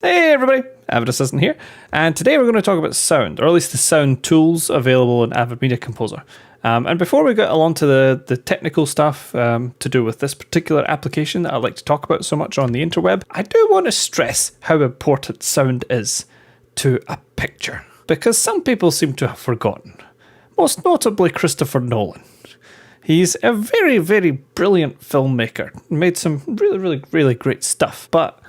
Hey everybody, Avid Assistant here, and today we're going to talk about sound, or at least the sound tools available in Avid Media Composer. And before we get along to the technical stuff to do with this particular application that I like to talk about so much on the interweb, I do want to stress how important sound is to a picture, because some people seem to have forgotten, most notably Christopher Nolan. He's a very, very brilliant filmmaker, made some really great stuff, but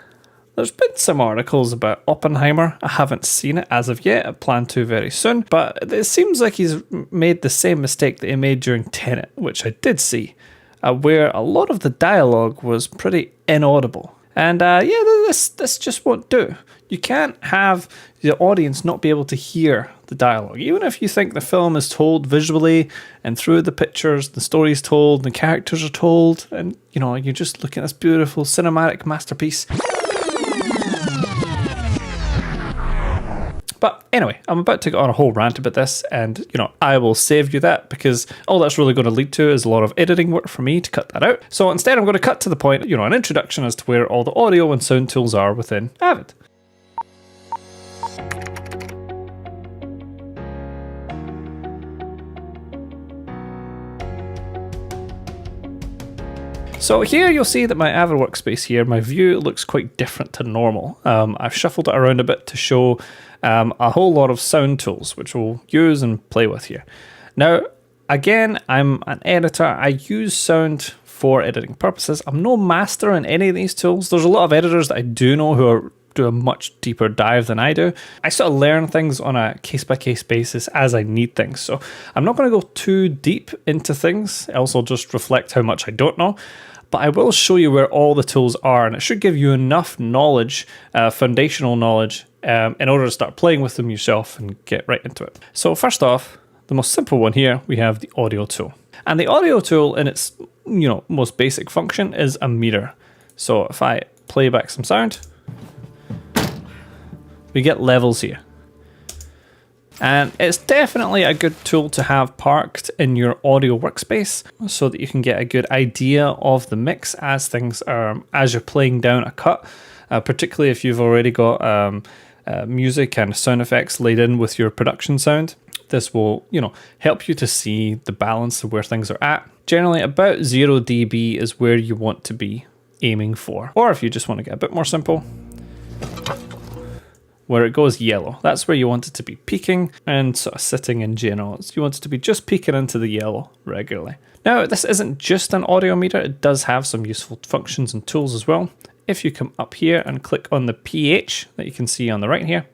there's been some articles about Oppenheimer. I haven't seen it as of yet. I plan to very soon. But it seems like he's made the same mistake that he made during Tenet, which I did see, where a lot of the dialogue was pretty inaudible. And this just won't do. You can't have the audience not be able to hear the dialogue. Even if you think the film is told visually and through the pictures, the story's told, the characters are told, and you're just looking at this beautiful cinematic masterpiece. But anyway, I'm about to go on a whole rant about this, and I will save you that, because all that's really going to lead to is a lot of editing work for me to cut that out. So instead I'm going to cut to the point, an introduction as to where all the audio and sound tools are within Avid. So here you'll see that my Avid workspace here, my view looks quite different to normal. I've shuffled it around a bit to show a whole lot of sound tools, which we'll use and play with here. Now, again, I'm an editor. I use sound for editing purposes. I'm no master in any of these tools. There's a lot of editors that I do know who do a much deeper dive than I do. I sort of learn things on a case-by-case basis as I need things. So I'm not going to go too deep into things, else I'll just reflect how much I don't know. But I will show you where all the tools are, and it should give you enough knowledge, foundational knowledge, in order to start playing with them yourself and get right into it. So first off, the most simple one here, we have the audio tool. And the audio tool in its most basic function is a meter. So if I play back some sound, we get levels here. And it's definitely a good tool to have parked in your audio workspace so that you can get a good idea of the mix as you're playing down a cut, particularly if you've already got music and sound effects laid in with your production sound. This will, help you to see the balance of where things are at. Generally, about 0 dB is where you want to be aiming for. Or if you just want to get a bit more simple, where it goes yellow. That's where you want it to be peaking and sort of sitting in general. You want it to be just peaking into the yellow regularly. Now, this isn't just an audio meter. It does have some useful functions and tools as well. If you come up here and click on the pH that you can see on the right here,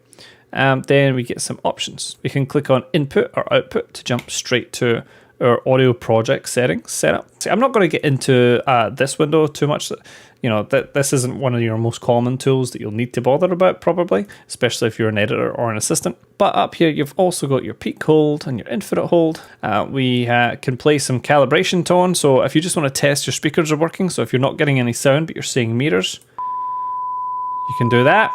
then we get some options. We can click on input or output to jump straight to our audio project settings setup. See, I'm not going to get into this window too much. This isn't one of your most common tools that you'll need to bother about probably, especially if you're an editor or an assistant. But up here, you've also got your peak hold and your infinite hold. We can play some calibration tone. So if you just want to test your speakers are working, so if you're not getting any sound, but you're seeing meters, you can do that,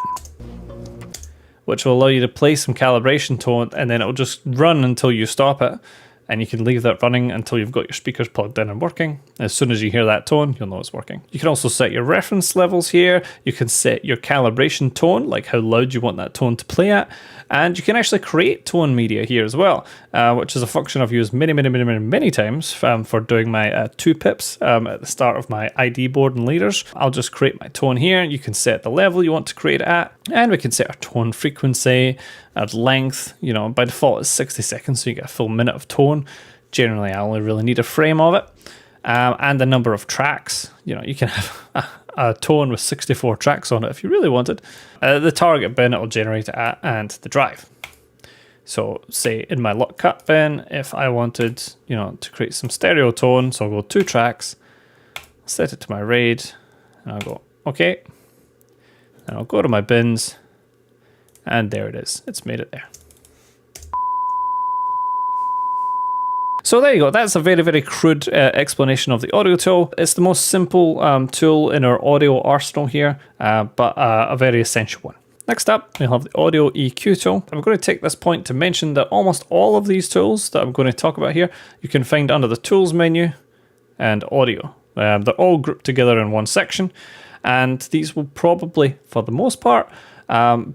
which will allow you to play some calibration tone, and then it'll just run until you stop it. And you can leave that running until you've got your speakers plugged in and working. As soon as you hear that tone, you'll know it's working. You can also set your reference levels here. You can set your calibration tone, like how loud you want that tone to play at. And you can actually create tone media here as well, which is a function I've used many times for doing my 2 pips at the start of my ID board and leaders. I'll just create my tone here. You can set the level you want to create it at, and we can set our tone frequency, our length. By default it's 60 seconds, so you get a full minute of tone. Generally, I only really need a frame of it. And the number of tracks. You can have a tone with 64 tracks on it if you really wanted. The target bin it'll generate it at, and the drive. So say in my lock cut bin, if I wanted, to create some stereo tone, so I'll go 2 tracks, set it to my RAID, and I'll go okay. And I'll go to my bins, and there it is. It's made it there. So there you go. That's a very crude explanation of the audio tool. It's the most simple tool in our audio arsenal here, but a very essential one. Next up, we have the audio EQ tool. I'm going to take this point to mention that almost all of these tools that I'm going to talk about here, you can find under the tools menu and audio. They're all grouped together in one section, and these will probably, for the most part,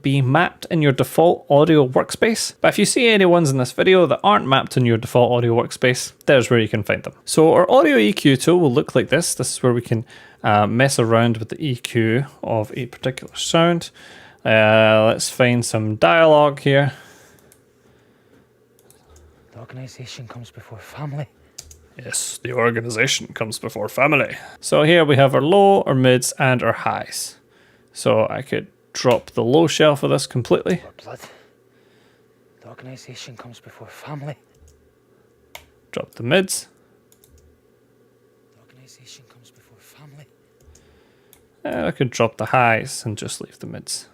be mapped in your default audio workspace. But if you see any ones in this video that aren't mapped in your default audio workspace, there's where you can find them. So our audio EQ tool will look like this. This is where we can mess around with the EQ of a particular sound. Let's find some dialogue here. The organisation comes before family. Yes, the organisation comes before family. So here we have our low, our mids, and our highs. So I could drop the low shelf of this completely. Blood. The organisation comes before family. Drop the mids. The organisation comes before family. I could drop the highs and just leave the mids.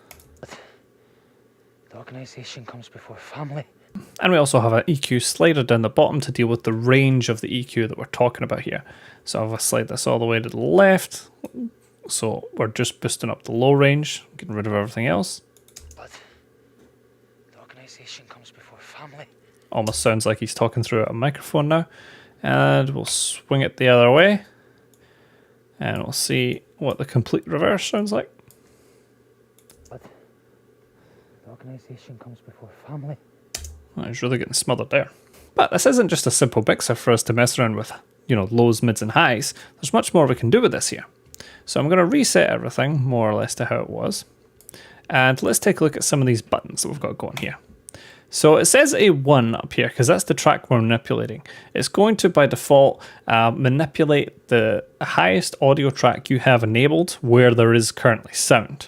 The organisation comes before family. And we also have an EQ slider down the bottom to deal with the range of the EQ that we're talking about here. So if I slide this all the way to the left, so we're just boosting up the low range, getting rid of everything else. But the organisation comes before family. Almost sounds like he's talking through a microphone now. And we'll swing it the other way. And we'll see what the complete reverse sounds like. But the organisation comes before family. Oh, he's really getting smothered there. But this isn't just a simple mixer for us to mess around with, lows, mids, and highs. There's much more we can do with this here. So I'm going to reset everything more or less to how it was. And let's take a look at some of these buttons that we've got going here. So it says A1 up here because that's the track we're manipulating. It's going to, by default, manipulate the highest audio track you have enabled where there is currently sound.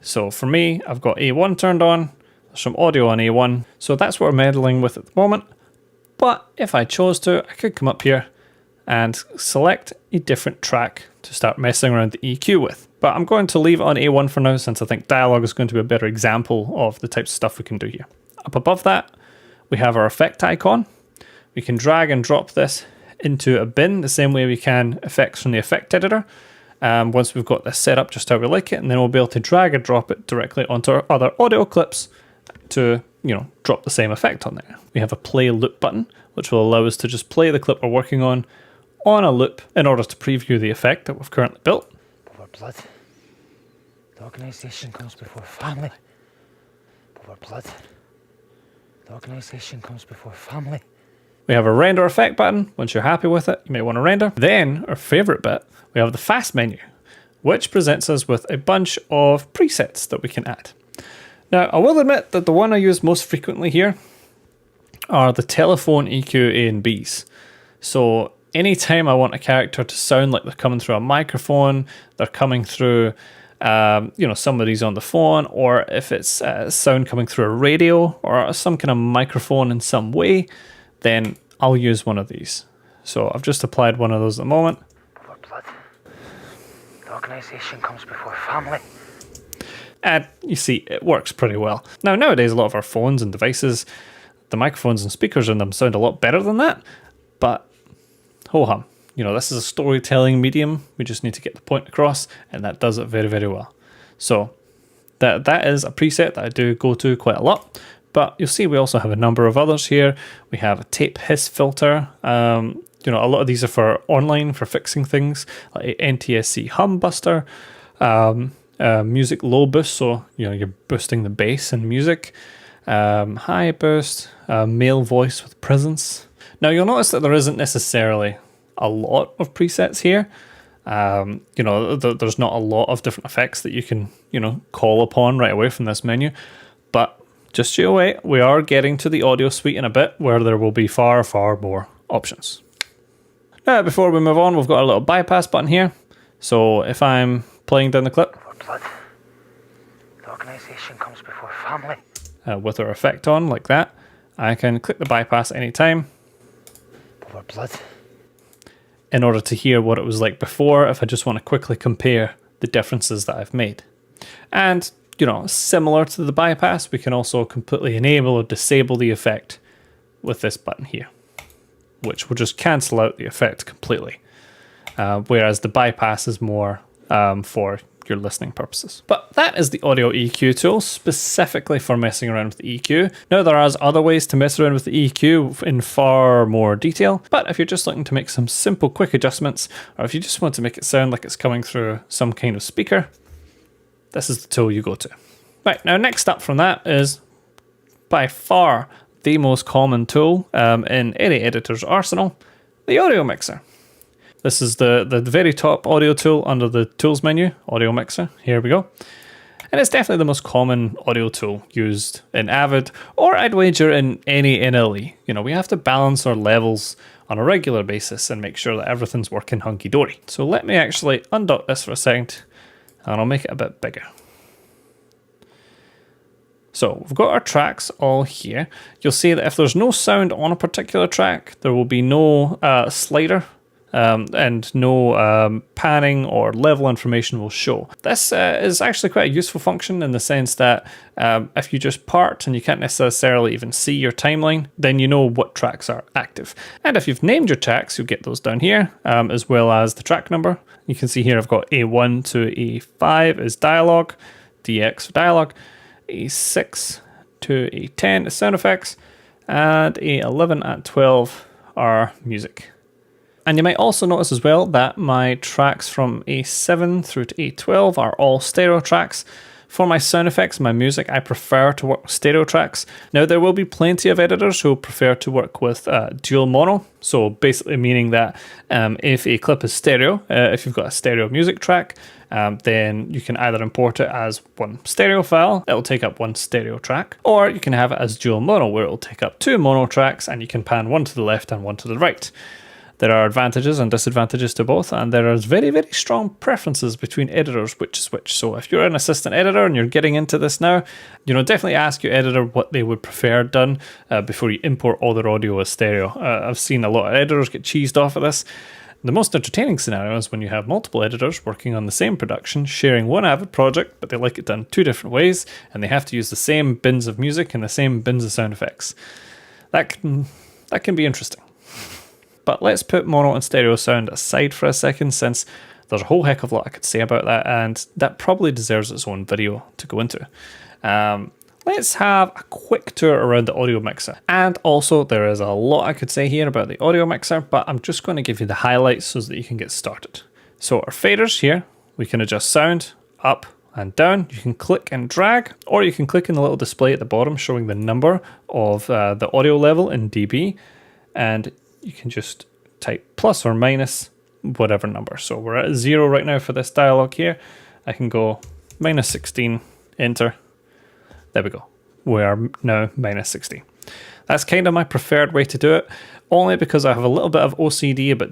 So for me, I've got A1 turned on. There's some audio on A1. So that's what we're meddling with at the moment. But if I chose to, I could come up here and select a different track to start messing around the EQ with. But I'm going to leave it on A1 for now since I think dialogue is going to be a better example of the types of stuff we can do here. Up above that, we have our effect icon. We can drag and drop this into a bin the same way we can effects from the effect editor. Once we've got this set up just how we like it, and then we'll be able to drag and drop it directly onto our other audio clips to, drop the same effect on there. We have a play loop button, which will allow us to just play the clip we're working on a loop in order to preview the effect that we've currently built. Before blood. The organisation comes before family. Before blood. The organisation comes before family. We have a render effect button. Once you're happy with it, you may want to render. Then, our favorite bit, we have the fast menu, which presents us with a bunch of presets that we can add. Now, I will admit that the one I use most frequently here are the telephone EQ A and Bs. So anytime I want a character to sound like they're coming through a microphone, they're coming through, somebody's on the phone, or if it's sound coming through a radio or some kind of microphone in some way, then I'll use one of these. So I've just applied one of those at the moment. Before blood. The organisation comes before family. And you see, it works pretty well. Now, nowadays, a lot of our phones and devices, the microphones and speakers in them sound a lot better than that. But, ho-hum, this is a storytelling medium. We just need to get the point across, and that does it very, very well. So, that is a preset that I do go to quite a lot. But you'll see we also have a number of others here. We have a tape hiss filter. A lot of these are for online, for fixing things, like NTSC hum buster. Music low boost, so you're boosting the bass in music. High boost, male voice with presence. Now you'll notice that there isn't necessarily a lot of presets here. There's not a lot of different effects that you can call upon right away from this menu. But just you wait, we are getting to the audio suite in a bit where there will be far, far more options. Now before we move on, we've got a little bypass button here. So if I'm playing down the clip, blood. The organisation comes before family. With our effect on, like that, I can click the bypass anytime. Before blood. In order to hear what it was like before, if I just want to quickly compare the differences that I've made. And, similar to the bypass, we can also completely enable or disable the effect with this button here, which will just cancel out the effect completely. Whereas the bypass is more for your listening purposes. But that is the audio EQ tool specifically for messing around with the EQ. Now there are other ways to mess around with the EQ in far more detail, but if you're just looking to make some simple quick adjustments, or if you just want to make it sound like it's coming through some kind of speaker, this is the tool you go to. Right, now next up from that is by far the most common tool in any editor's arsenal, the audio mixer. This is the very top audio tool under the tools menu, audio mixer. Here we go. And it's definitely the most common audio tool used in Avid, or I'd wager in any NLE. You know, we have to balance our levels on a regular basis and make sure that everything's working hunky-dory. So let me actually undock this for a second, and I'll make it a bit bigger. So we've got our tracks all here. You'll see that if there's no sound on a particular track, there will be no slider and no panning or level information will show. This is actually quite a useful function in the sense that if you just part and you can't necessarily even see your timeline, then you know what tracks are active. And if you've named your tracks, you'll get those down here, as well as the track number. You can see here I've got A1 to A5 is dialogue, DX for dialogue, A6 to A10 is sound effects, and A11 and 12 are music. And you might also notice as well that my tracks from A7 through to A12 are all stereo tracks. For my sound effects, my music, I prefer to work with stereo tracks. Now, there will be plenty of editors who prefer to work with dual mono. So basically meaning that if a clip is stereo, if you've got a stereo music track, then you can either import it as one stereo file, it'll take up one stereo track, or you can have it as dual mono, where it'll take up two mono tracks and you can pan one to the left and one to the right. There are advantages and disadvantages to both, and there are very, very strong preferences between editors which is which. So if you're an assistant editor and you're getting into this now, you know, definitely ask your editor what they would prefer done before you import all their audio as stereo. I've seen a lot of editors get cheesed off at this. The most entertaining scenario is when you have multiple editors working on the same production, sharing one Avid project, but they like it done two different ways, and they have to use the same bins of music and the same bins of sound effects. That can be interesting. But let's put mono and stereo sound aside for a second, since there's a whole heck of a lot I could say about that, and that probably deserves its own video to go into. Let's have a quick tour around the audio mixer. And also, there is a lot I could say here about the audio mixer, but I'm just going to give you the highlights so that you can get started. So our faders here, we can adjust sound up and down. You can click and drag, or you can click in the little display at the bottom showing the number of the audio level in dB, and you can just type plus or minus whatever number. So we're at 0 right now for this dialogue here. I can go minus 16, enter. There we go. We are now minus 16. That's kind of my preferred way to do it, only because I have a little bit of OCD about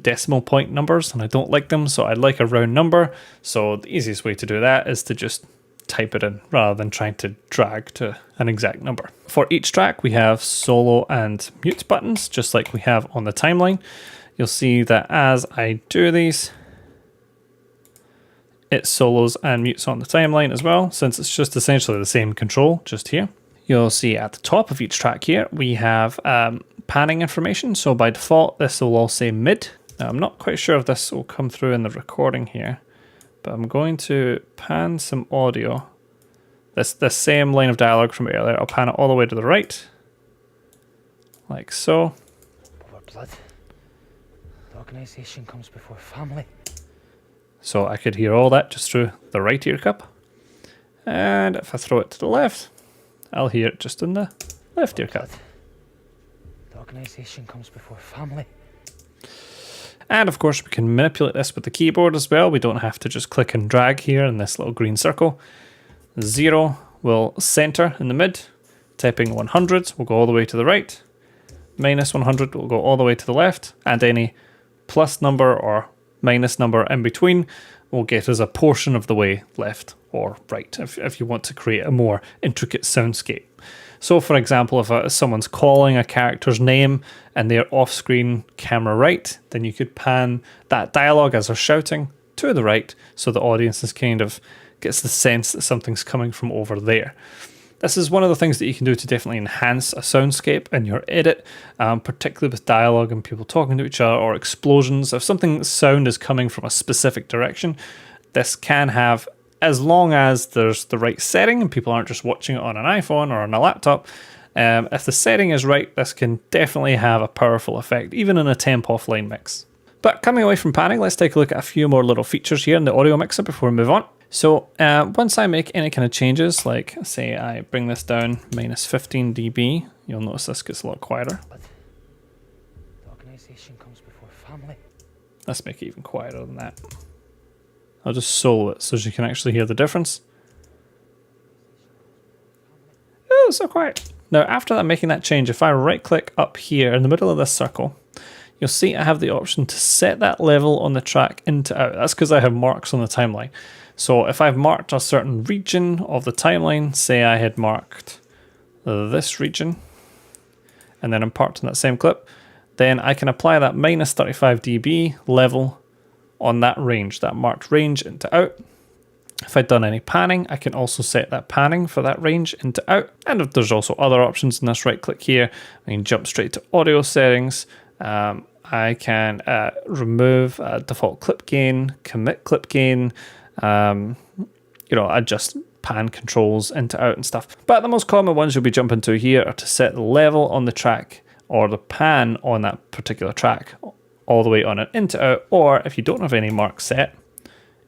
decimal point numbers and I don't like them, so I like a round number. So the easiest way to do that is to just type it in rather than trying to drag to an exact number. For each track, we have solo and mute buttons, just like we have on the timeline. You'll see that as I do these, it solos and mutes on the timeline as well, since it's just essentially the same control just here. You'll see at the top of each track here, we have panning information. So by default, this will all say mid. Now, I'm not quite sure if this will come through in the recording here, but I'm going to pan some audio. This same line of dialogue from earlier, I'll pan it all the way to the right, like so. Over blood. The organisation comes before family. So I could hear all that just through the right ear cup. And if I throw it to the left, I'll hear it just in the left ear cup. The organisation comes before family. And of course, we can manipulate this with the keyboard as well. We don't have to just click and drag here in this little green circle. 0 will center in the mid. Typing 100 will go all the way to the right. Minus 100 will go all the way to the left. And any plus number or minus number in between will get us a portion of the way left or right, if you want to create a more intricate soundscape. So for example, if someone's calling a character's name and they're off-screen camera right, then you could pan that dialogue as they're shouting to the right, so the audience is kind of gets the sense that something's coming from over there. This is one of the things that you can do to definitely enhance a soundscape in your edit, particularly with dialogue and people talking to each other or explosions. If something sound is coming from a specific direction, this can have, as long as there's the right setting and people aren't just watching it on an iPhone or on a laptop, if the setting is right, this can definitely have a powerful effect, even in a temp offline mix. But coming away from panning, let's take a look at a few more little features here in the audio mixer before we move on. So once I make any kind of changes, like say I bring this down minus 15 dB, you'll notice this gets a lot quieter. The organisation comes before family. Let's make it even quieter than that. I'll just solo it so you can actually hear the difference. Oh, so quiet. Now after that, making that change, if I right click up here in the middle of this circle, you'll see I have the option to set that level on the track into out. That's because I have marks on the timeline. So if I've marked a certain region of the timeline, say I had marked this region, and then I'm parked in that same clip, then I can apply that minus 35 dB level on that range, that marked range into out. If I'd done any panning, I can also set that panning for that range into out. And if there's also other options in this, right click here, I can jump straight to audio settings. I can remove default clip gain, commit clip gain, adjust pan controls into out and stuff. But the most common ones you'll be jumping to here are to set the level on the track or the pan on that particular track all the way on and into out, or if you don't have any marks set,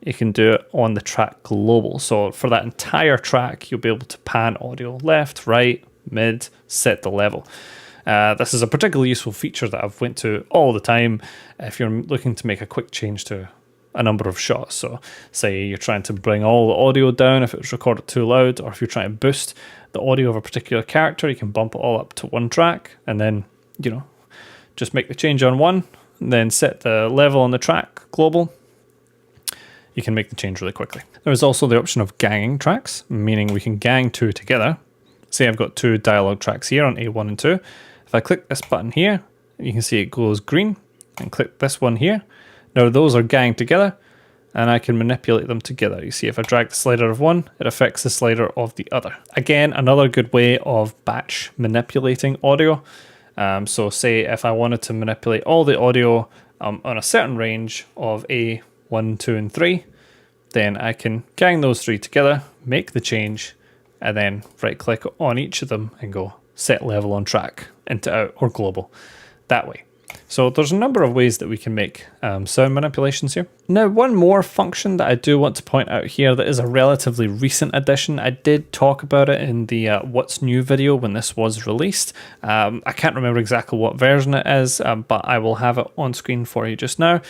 you can do it on the track global. So for that entire track, you'll be able to pan audio left, right, mid, set the level. This is a particularly useful feature that I've went to all the time if you're looking to make a quick change to a number of shots. So say you're trying to bring all the audio down if it was recorded too loud, or if you're trying to boost the audio of a particular character, you can bump it all up to one track and then, just make the change on one, and then set the level on the track global. You can make the change really quickly. There is also the option of ganging tracks, meaning we can gang two together. Say I've got two dialogue tracks here on A1 and 2. If I click this button here, you can see it glows green, and click this one here. Now those are ganged together, and I can manipulate them together. You see if I drag the slider of one, it affects the slider of the other. Again, another good way of batch manipulating audio. So say if I wanted to manipulate all the audio on a certain range of A1, 2, and 3, then I can gang those three together, make the change, and then right click on each of them and go set level on track into out or global that way. So there's a number of ways that we can make sound manipulations here. Now, one more function that I do want to point out here that is a relatively recent addition. I did talk about it in the What's New video when this was released. I can't remember exactly what version it is, but I will have it on screen for you just now.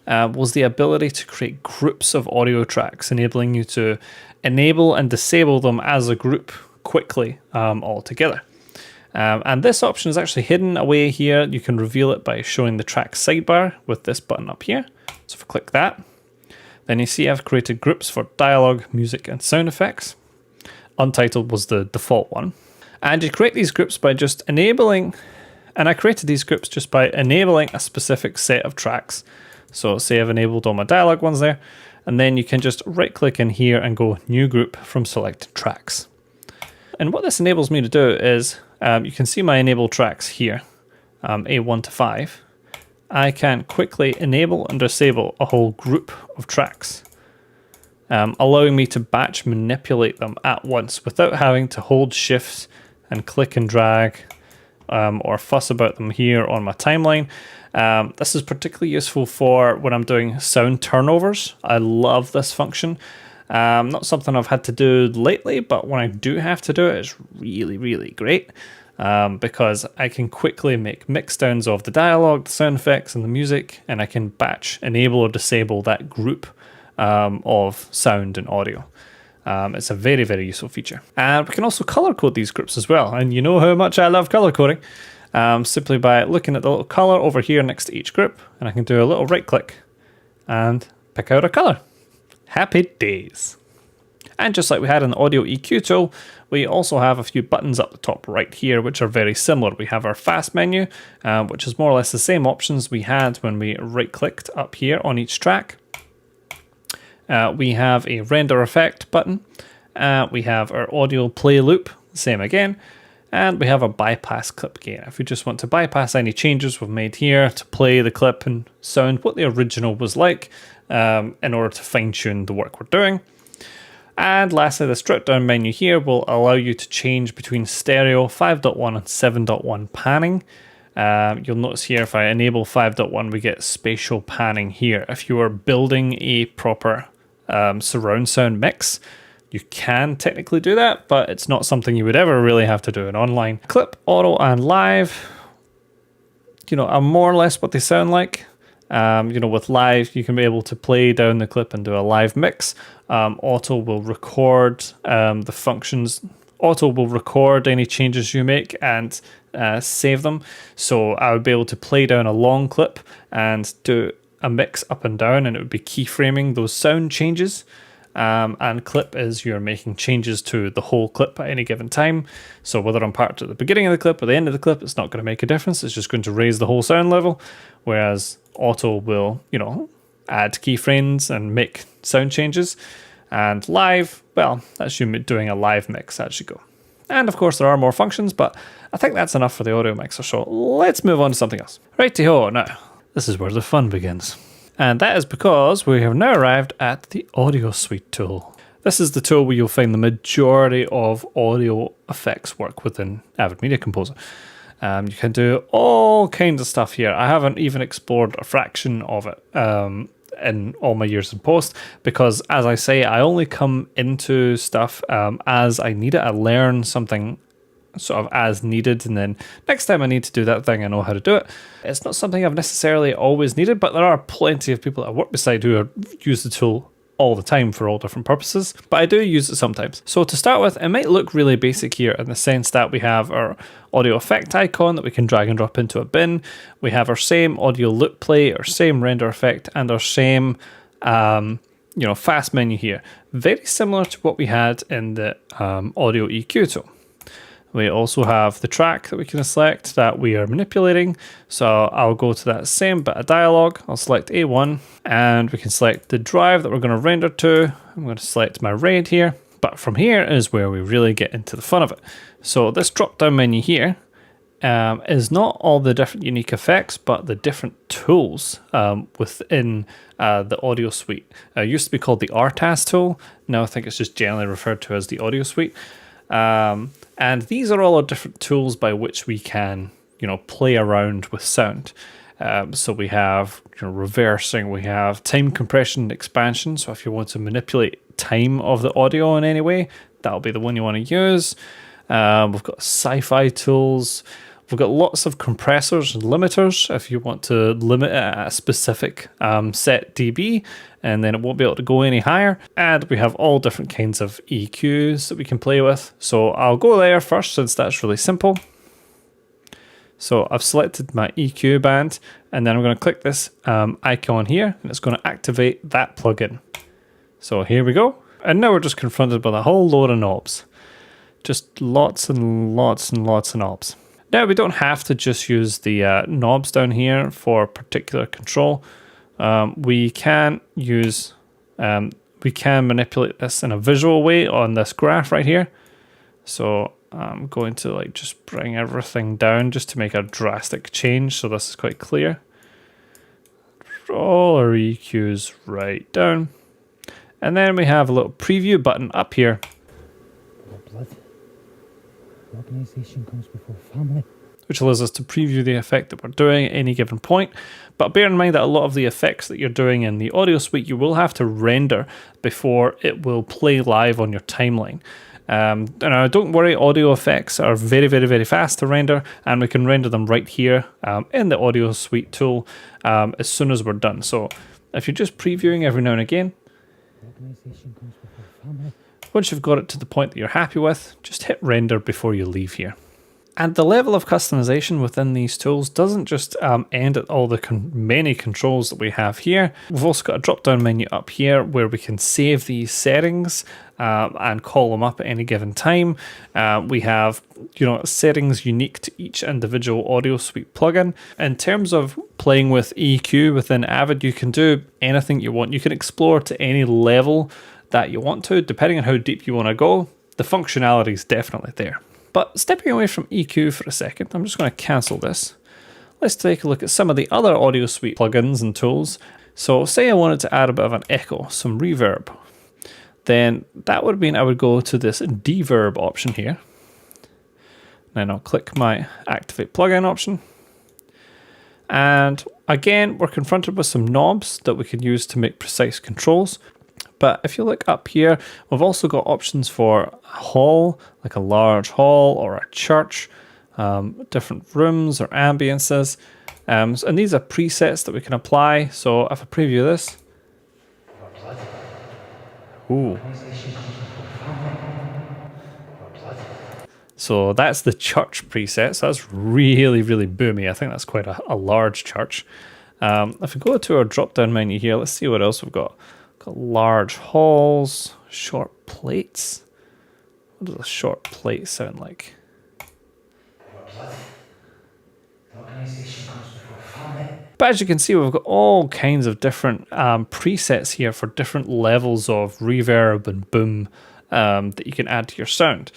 Was the ability to create groups of audio tracks, enabling you to enable and disable them as a group quickly all together. And this option is actually hidden away here. You can reveal it by showing the track sidebar with this button up here. So if I click that, then you see I've created groups for dialogue, music, and sound effects. Untitled was the default one. And you create these groups by just enabling, and I created these groups just by enabling a specific set of tracks. So say I've enabled all my dialogue ones there, and then you can just right click in here and go new group from selected tracks. And what this enables me to do is, you can see my enabled tracks here, A1 to 5. I can quickly enable and disable a whole group of tracks, allowing me to batch manipulate them at once without having to hold shift and click and drag or fuss about them here on my timeline. This is particularly useful for when I'm doing sound turnovers. I love this function. Not something I've had to do lately, but when I do have to do it, it's really, really great because I can quickly make mixdowns of the dialogue, the sound effects, and the music, and I can batch enable or disable that group of sound and audio. It's a very, very useful feature. And we can also color code these groups as well, and you know how much I love color coding. Simply by looking at the little color over here next to each group, and I can do a little right click and pick out a color. Happy days. And just like we had in the audio EQ tool, we also have a few buttons up the top right here, which are very similar. We have our fast menu, which is more or less the same options we had when we right clicked up here on each track. We have a render effect button. We have our audio play loop, same again. And we have a bypass clip gain. If we just want to bypass any changes we've made here to play the clip and sound what the original was like in order to fine tune the work we're doing. And lastly, this drop down menu here will allow you to change between stereo 5.1 and 7.1 panning. You'll notice here if I enable 5.1 we get spatial panning here. If you are building a proper surround sound mix. You can technically do that, but it's not something you would ever really have to do in online. Clip, auto, and live, are more or less what they sound like. With live, you can be able to play down the clip and do a live mix. Auto will record the functions. Auto will record any changes you make and save them. So I would be able to play down a long clip and do a mix up and down, and it would be keyframing those sound changes. And clip is you're making changes to the whole clip at any given time. So whether I'm parked at the beginning of the clip or the end of the clip, it's not going to make a difference. It's just going to raise the whole sound level. Whereas auto will, add keyframes and make sound changes. And live, well, that's you doing a live mix as you go. And of course there are more functions, but I think that's enough for the audio mixer. So let's move on to something else. Righty-ho, now this is where the fun begins. And that is because we have now arrived at the Audio Suite tool. This is the tool where you'll find the majority of audio effects work within Avid Media Composer. You can do all kinds of stuff here. I haven't even explored a fraction of it in all my years in post, because as I say, I only come into stuff as I need it. I learn something sort of as needed, and then next time I need to do that thing, I know how to do it. It's not something I've necessarily always needed, but there are plenty of people I work beside who use the tool all the time for all different purposes, but I do use it sometimes. So to start with, it might look really basic here in the sense that we have our audio effect icon that we can drag and drop into a bin. We have our same audio loop play, our same render effect, and our same fast menu here. Very similar to what we had in the audio EQ tool. We also have the track that we can select that we are manipulating. So I'll go to that same bit of dialogue. I'll select A1 and we can select the drive that we're going to render to. I'm going to select my RAID here. But from here is where we really get into the fun of it. So this drop down menu here is not all the different unique effects, but the different tools within the Audio Suite. It used to be called the RTAS tool. Now I think it's just generally referred to as the Audio Suite. And these are all our different tools by which we can, play around with sound. So we have reversing, we have time compression and expansion. So if you want to manipulate time of the audio in any way, that'll be the one you want to use. We've got sci-fi tools. We've got lots of compressors and limiters if you want to limit it at a specific set dB, and then it won't be able to go any higher. And we have all different kinds of EQs that we can play with. So I'll go there first since that's really simple. So I've selected my EQ band, and then I'm going to click this icon here, and it's going to activate that plugin. So here we go. And now we're just confronted with a whole load of knobs. Just lots and lots and lots of knobs. Now we don't have to just use the knobs down here for particular control. We can manipulate this in a visual way on this graph right here. So I'm going to just bring everything down just to make a drastic change. So this is quite clear. All our EQs right down. And then we have a little preview button up here. Organisation comes before family. Which allows us to preview the effect that we're doing at any given point. But bear in mind that a lot of the effects that you're doing in the Audio Suite, you will have to render before it will play live on your timeline. Now, don't worry, audio effects are very, very, very fast to render, and we can render them right here in the Audio Suite tool as soon as we're done. So if you're just previewing every now and again, Organisation comes before family. Once you've got it to the point that you're happy with, just hit render before you leave here. And the level of customization within these tools doesn't just end at all the many controls that we have here. We've also got a drop-down menu up here where we can save these settings and call them up at any given time. We have settings unique to each individual Audio Suite plugin. In terms of playing with EQ within Avid, you can do anything you want. You can explore to any level that you want to, depending on how deep you want to go. The functionality is definitely there. But stepping away from EQ for a second, I'm just going to cancel this. Let's take a look at some of the other Audio Suite plugins and tools. So say I wanted to add a bit of an echo, some reverb. Then that would mean I would go to this deverb option here. Then I'll click my activate plugin option. And again, we're confronted with some knobs that we can use to make precise controls. But if you look up here, we've also got options for a hall, like a large hall or a church, different rooms or ambiences. And these are presets that we can apply. So if I preview this, ooh. So that's the church preset. So that's really, really boomy. I think that's quite a large church. If we go to our drop-down menu here, let's see what else we've got. Got large halls, short plates. What does a short plate sound like? But as you can see, we've got all kinds of different presets here for different levels of reverb and boom that you can add to your sound.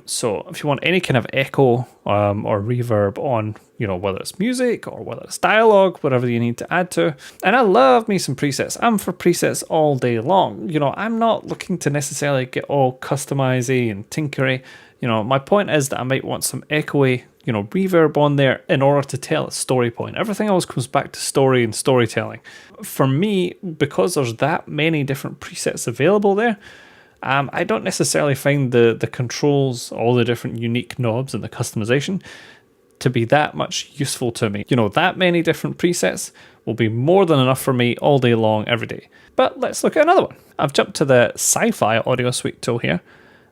So if you want any kind of echo or reverb on, you know, whether it's music or whether it's dialogue, whatever you need to add to. And I love me some presets. I'm for presets all day long. You know, I'm not looking to necessarily get all customizey and tinkery. You know, my point is that I might want some echoey, you know, reverb on there in order to tell a story point. Everything else comes back to story and storytelling. For me, because there's that many different presets available there, I don't necessarily find the controls, all the different unique knobs and the customization to be that much useful to me. You know, that many different presets will be more than enough for me all day long, every day. But let's look at another one. I've jumped to the Sci-Fi Audio Suite tool here,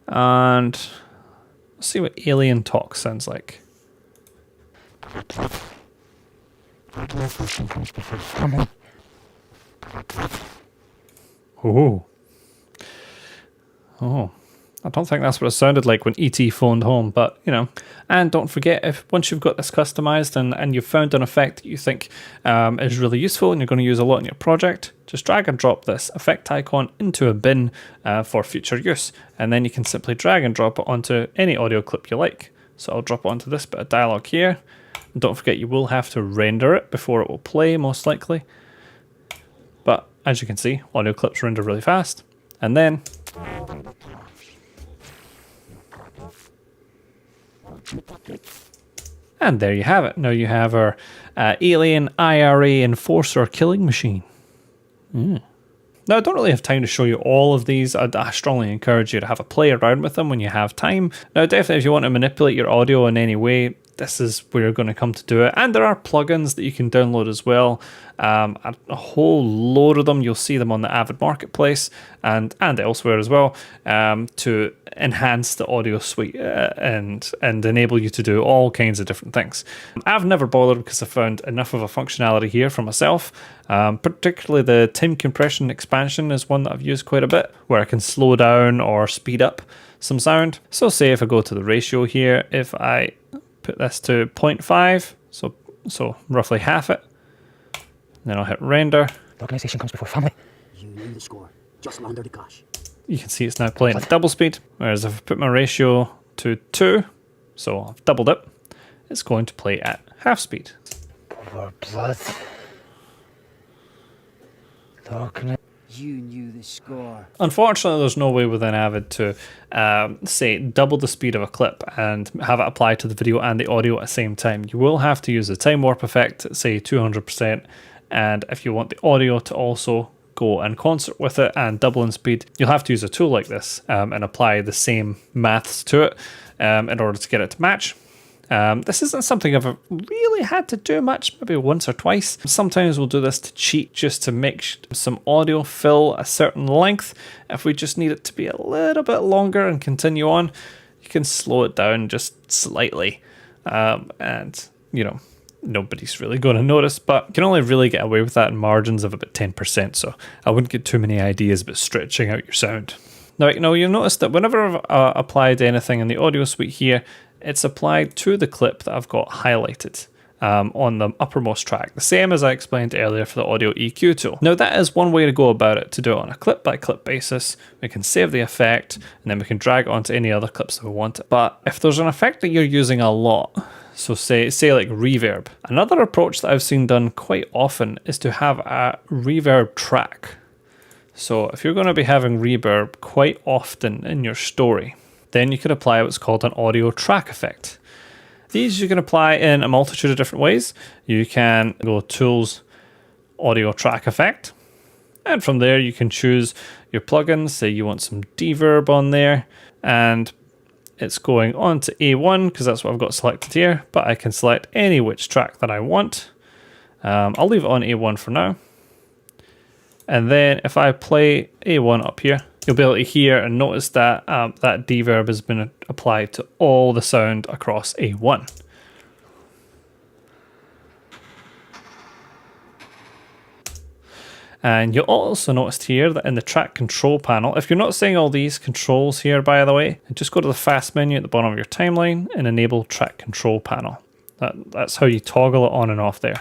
and let's see what Alien Talk sounds like. Oh. Oh, I don't think that's what it sounded like when E.T. phoned home, but, you know. And don't forget, if once you've got this customized and you've found an effect that you think is really useful and you're going to use a lot in your project, just drag and drop this effect icon into a bin for future use. And then you can simply drag and drop it onto any audio clip you like. So I'll drop it onto this bit of dialogue here. And don't forget, you will have to render it before it will play, most likely. But as you can see, audio clips render really fast. And then and there you have it. Now you have our Alien IRA Enforcer killing machine. Now, I don't really have time to show you all of these. I strongly encourage you to have a play around with them when you have time. Now, definitely if you want to manipulate your audio in any way, this is where you're going to come to do it. And there are plugins that you can download as well. A whole load of them. You'll see them on the Avid Marketplace and elsewhere as well, to enhance the audio suite and enable you to do all kinds of different things. I've never bothered because I found enough of a functionality here for myself. Particularly the time compression expansion is one that I've used quite a bit, where I can slow down or speed up some sound. So say if I go to the ratio here, if I put this to 0.5, so roughly half it. Then I'll hit render. The organisation comes before family. You knew the score. Just launder the cash. You can see it's now playing at double speed, whereas if I put my ratio to 2, so I've doubled it, it's going to play at half speed. Poor blood. You knew the score. Unfortunately, there's no way within Avid to, say, double the speed of a clip and have it apply to the video and the audio at the same time. You will have to use the time warp effect at, say, 200%. And if you want the audio to also go in concert with it and double in speed, you'll have to use a tool like this and apply the same maths to it in order to get it to match. This isn't something I've really had to do much, maybe once or twice. Sometimes we'll do this to cheat, just to make some audio fill a certain length. If we just need it to be a little bit longer and continue on, you can slow it down just slightly. And, you know, nobody's really going to notice, but you can only really get away with that in margins of about 10%. So I wouldn't get too many ideas about stretching out your sound. Now you'll notice that whenever I've applied anything in the audio suite here, it's applied to the clip that I've got highlighted on the uppermost track, the same as I explained earlier for the audio EQ tool. Now that is one way to go about it, to do it on a clip by clip basis. We can save the effect and then we can drag it onto any other clips that we want. But if there's an effect that you're using a lot, so say like reverb, another approach that I've seen done quite often is to have a reverb track. So if you're going to be having reverb quite often in your story, then you could apply what's called an audio track effect. These you can apply in a multitude of different ways. You can go Tools, Audio Track Effect, And from there, you can choose your plugins. Say you want some reverb on there, and it's going on to A1 because that's what I've got selected here, but I can select any which track that I want. I'll leave it on A1 for now. And then if I play A1 up here, you'll be able to hear and notice that that reverb has been applied to all the sound across A1. And you'll also notice here that in the track control panel, if you're not seeing all these controls here, by the way, just go to the fast menu at the bottom of your timeline and enable track control panel. That's how you toggle it on and off there.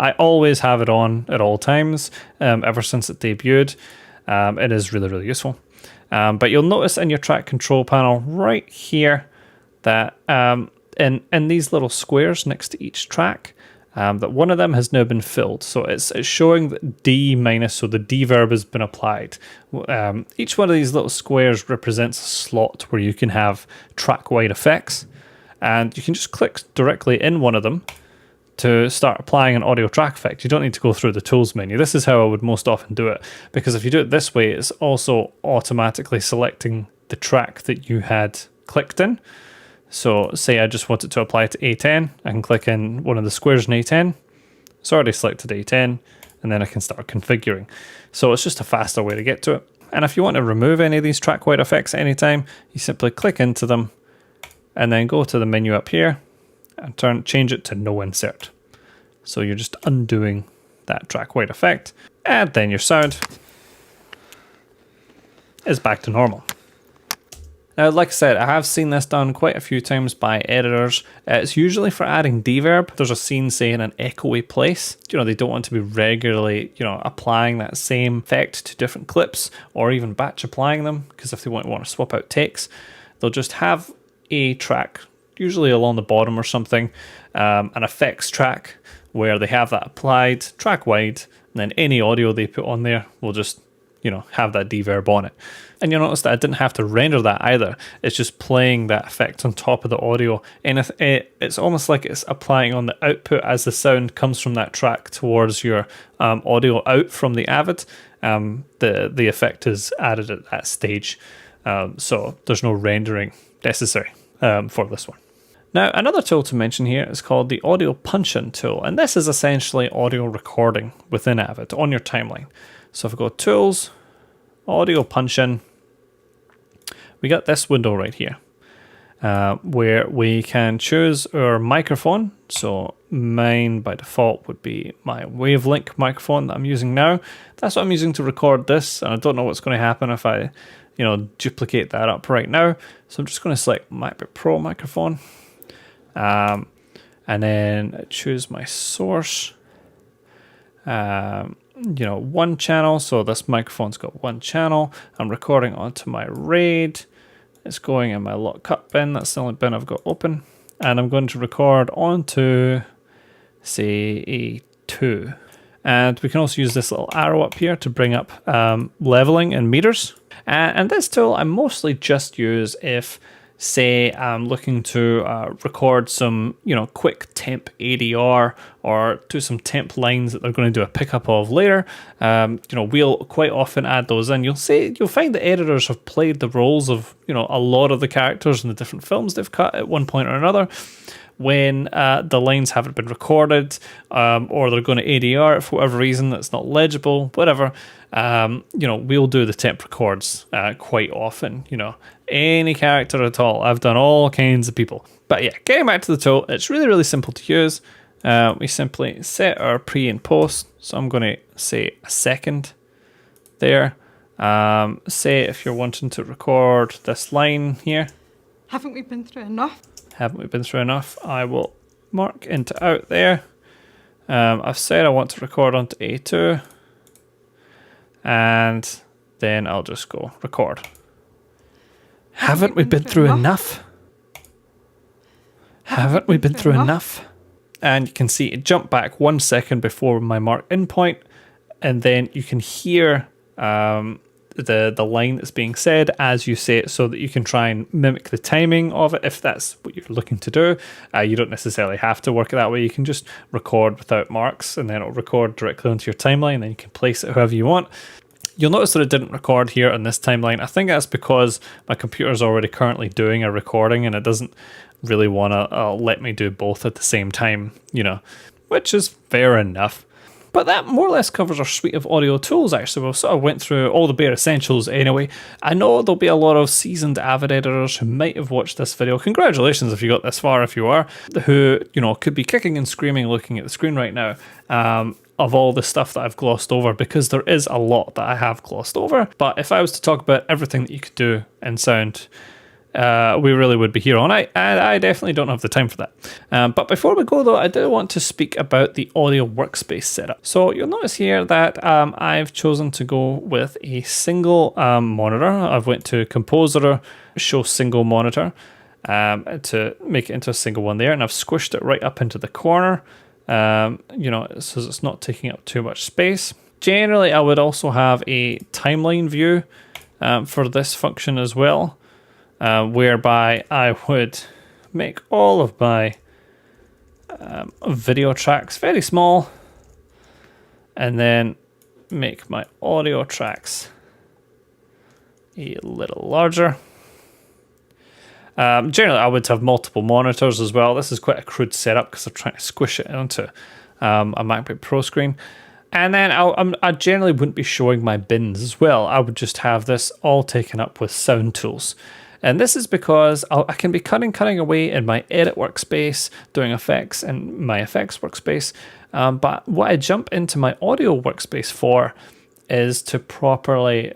I always have it on at all times, ever since it debuted. It is really, really useful. But you'll notice in your track control panel right here that in these little squares next to each track, that one of them has now been filled. So it's showing that D minus, so the reverb has been applied. Each one of these little squares represents a slot where you can have track-wide effects. And you can just click directly in one of them to start applying an audio track effect. You don't need to go through the tools menu. This is how I would most often do it, because if you do it this way, it's also automatically selecting the track that you had clicked in. So say I just wanted to apply to A10, I can click in one of the squares in A10. It's already selected A10, and then I can start configuring. So it's just a faster way to get to it. And if you want to remove any of these track-wide effects at any time, you simply click into them and then go to the menu up here and change it to no insert. So you're just undoing that track-wide effect, and then your sound is back to normal. Now, like I said, I have seen this done quite a few times by editors. It's usually for adding reverb. There's a scene, say, in an echoey place. They don't want to be regularly, applying that same effect to different clips or even batch applying them, because if they want to swap out takes, they'll just have a track, usually along the bottom or something, an effects track where they have that applied track-wide, and then any audio they put on there will just have that reverb on it. And you'll notice that I didn't have to render that either. It's just playing that effect on top of the audio. And it's almost like it's applying on the output as the sound comes from that track towards your audio out from the Avid. The effect is added at that stage. So there's no rendering necessary for this one. Now, another tool to mention here is called the Audio Punch-In tool. And this is essentially audio recording within Avid on your timeline. So if I go Tools, Audio Punch-In, we got this window right here where we can choose our microphone. So mine by default would be my Wavelink microphone that I'm using now. That's what I'm using to record this, and I don't know what's going to happen if I duplicate that up right now. So I'm just going to select MacBook Pro microphone, and then choose my source. One channel, so this microphone's got one channel. I'm recording onto my RAID. It's going in my lock cut bin. That's the only bin I've got open. And I'm going to record onto, say, A2. And we can also use this little arrow up here to bring up leveling in meters. And this tool I mostly just use if, say, I'm looking to record some, quick temp ADR or do some temp lines that they're going to do a pickup of later. We'll quite often add those in. You'll find the editors have played the roles of, a lot of the characters in the different films they've cut at one point or another. When the lines haven't been recorded, or they're going to ADR it for whatever reason that's not legible, whatever, we'll do the temp records quite often, any character at all. I've done all kinds of people. But yeah, getting back to the tool, it's really, really simple to use. We simply set our pre and post. So I'm going to say a second there. Say if you're wanting to record this line here. Haven't we been through enough? Haven't we been through enough? I will mark into out there. I've said I want to record onto A2. And then I'll just go record. Haven't we been through enough? Haven't we been through enough? And you can see it jumped back 1 second before my mark in point. And then you can hear the the line that's being said as you say it, so that you can try and mimic the timing of it if that's what you're looking to do. You don't necessarily have to work it that way. You can just record without marks, and then it'll record directly onto your timeline, and then you can place it however you want. You'll notice that it didn't record here on this timeline. I think that's because my computer's already currently doing a recording, and it doesn't really want to let me do both at the same time, you know, which is fair enough. But that more or less covers our suite of audio tools, actually. We've sort of went through all the bare essentials anyway. I know there'll be a lot of seasoned Avid editors who might have watched this video. Congratulations if you got this far, if you are, who, you know, could be kicking and screaming looking at the screen right now of all the stuff that I've glossed over, because there is a lot that I have glossed over. But if I was to talk about everything that you could do in sound, we really would be here all night, and I definitely don't have the time for that. But before we go though, I do want to speak about the audio workspace setup. So you'll notice here that I've chosen to go with a single monitor. I've went to Composer, show single monitor, to make it into a single one there, and I've squished it right up into the corner, you know, so it's not taking up too much space. Generally, I would also have a timeline view for this function as well. Whereby I would make all of my video tracks very small, and then make my audio tracks a little larger. Generally, I would have multiple monitors as well. This is quite a crude setup because I'm trying to squish it onto a MacBook Pro screen. And then I generally wouldn't be showing my bins as well. I would just have this all taken up with sound tools. And this is because I can be cutting away in my edit workspace, doing effects in my effects workspace. But what I jump into my audio workspace for is to properly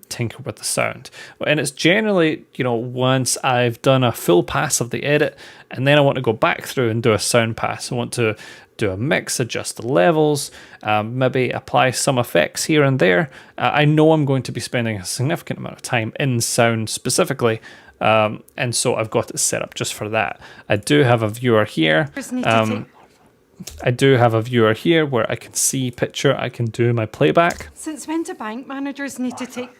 tinker with the sound. And it's generally, you know, once I've done a full pass of the edit, and then I want to go back through and do a sound pass. I want to do a mix, adjust the levels, maybe apply some effects here and there. I know I'm going to be spending a significant amount of time in sound specifically, and so I've got it set up just for that. I do have a viewer here. I do have a viewer here where I can see picture, I can do my playback. Since when do bank managers need to take...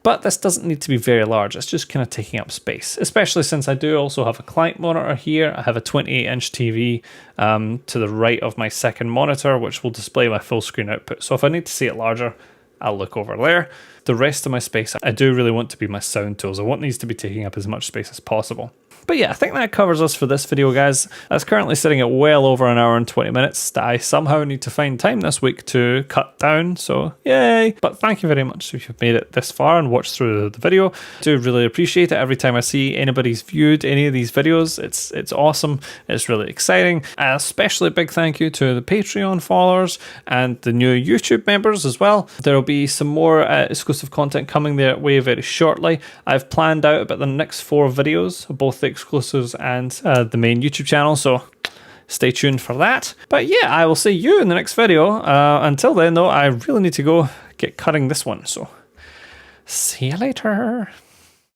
But this doesn't need to be very large. It's just kind of taking up space, especially since I do also have a client monitor here. I have a 28-inch TV to the right of my second monitor, which will display my full screen output. So if I need to see it larger, I'll look over there. The rest of my space, I do really want to be my sound tools. I want these to be taking up as much space as possible. But yeah, I think that covers us for this video, guys. That's currently sitting at well over an hour and 20 minutes that I somehow need to find time this week to cut down, so yay. But thank you very much if you've made it this far and watched through the video. I do really appreciate it. Every time I see anybody's viewed any of these videos, it's awesome. It's really exciting. And especially a big thank you to the Patreon followers and the new YouTube members as well. There will be some more exclusive content coming their way very shortly. I've planned out about the next 4 videos, both the exclusives and the main YouTube channel, so stay tuned for that. But yeah, I will see you in the next video. Until then though, I really need to go get cutting this one, so see you later.